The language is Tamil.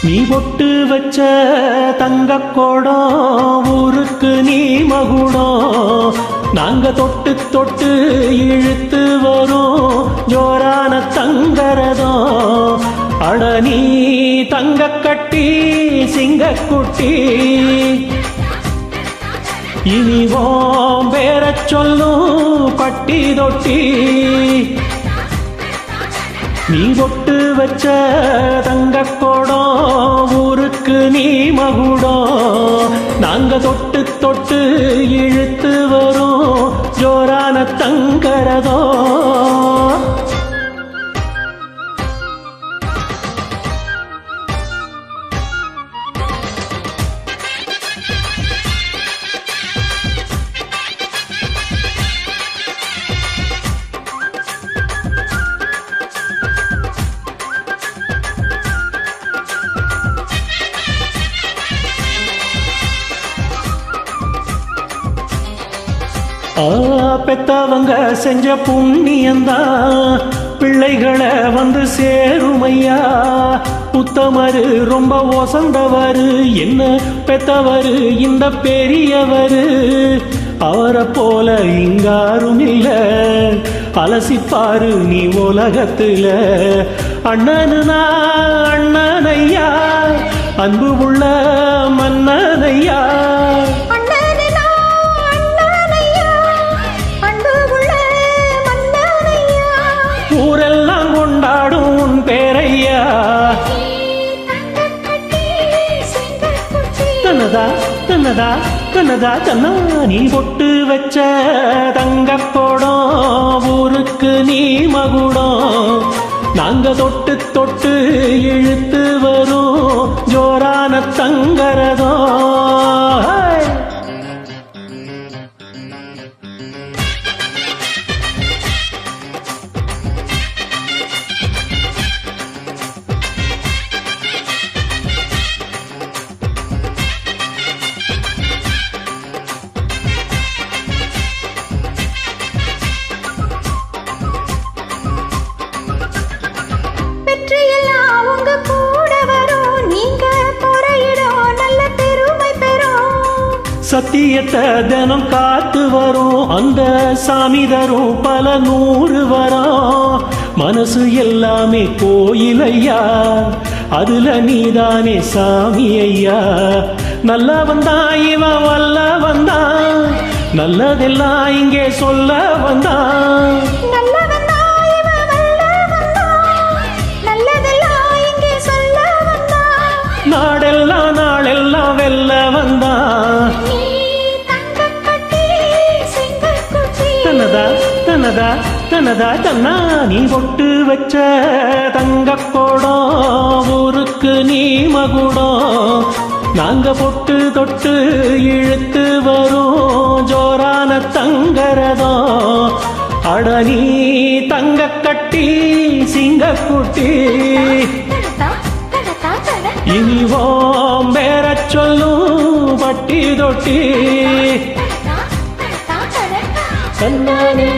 நீ பொட்டு வச்ச தங்கக்கோடம் ஊருக்கு நீ மகுடம் நாங்க தொட்டு தொட்டு இழுத்து வரும் ஜோரான தங்கரதம் அட நீ தங்க கட்டி சிங்கக்குட்டி இனிவோம் பேர சொல்லும் பட்டி தொட்டி நீ பொட்டு வச்ச தங்கக்கோடம் ஊருக்கு நீ மகுடம் நாங்க தொட்டு தொட்டு இழுத்து வரும் ஜோரான தங்கரதம் பெத்தவங்க செஞ்ச புண்ணியந்தான் பிள்ளைகளை வந்து சேருமையா உத்தமரு ரொம்ப ஒசந்தவரு என்ன பெத்தவரு இந்த பெரியவரு அவரை போல இங்காரும் இல்ல அலசிப்பாரு நீ உலகத்துல அண்ணனுனா அண்ணனையா அன்பு உள்ள மன்னனையா ஊரெல்லாம் கொண்டாடும் பேரையா தன்னதா தன்னதா தன்னதா தன்னா நீ பொட்டு வச்ச தங்கப்போடம் ஊருக்கு நீ மகுடம் நாங்க தொட்டு தொட்டு இழுத்து வரும் ஜோரான தங்கரதம் சத்தியத்தை தினம் காத்து வரும் அந்த சாமி தரும் பல 100 வரும் மனசு எல்லாமே கோயில் ஐயா அதுல நீதானே சாமி ஐயா நல்ல வந்தான் இவன் வல்ல வந்தான் நல்லதெல்லாம் இங்கே சொல்ல வந்தான் நாடெல்லாம் நாளெல்லாம் வெல்ல வந்தான் தன்னதா தன்னதா தன்னதா தன்னா நீ பொட்டு வச்ச தங்கக்கோடம் ஊருக்கு நீ மகுடம் நாங்க பொட்டு தொட்டு இழுத்து வரும் ஜோரான தங்கரதம் அட நீ தங்க கட்டி சிங்கக்குட்டி இனிவோம் பேர சொல்லும் பட்டி தொட்டி கண்ணானே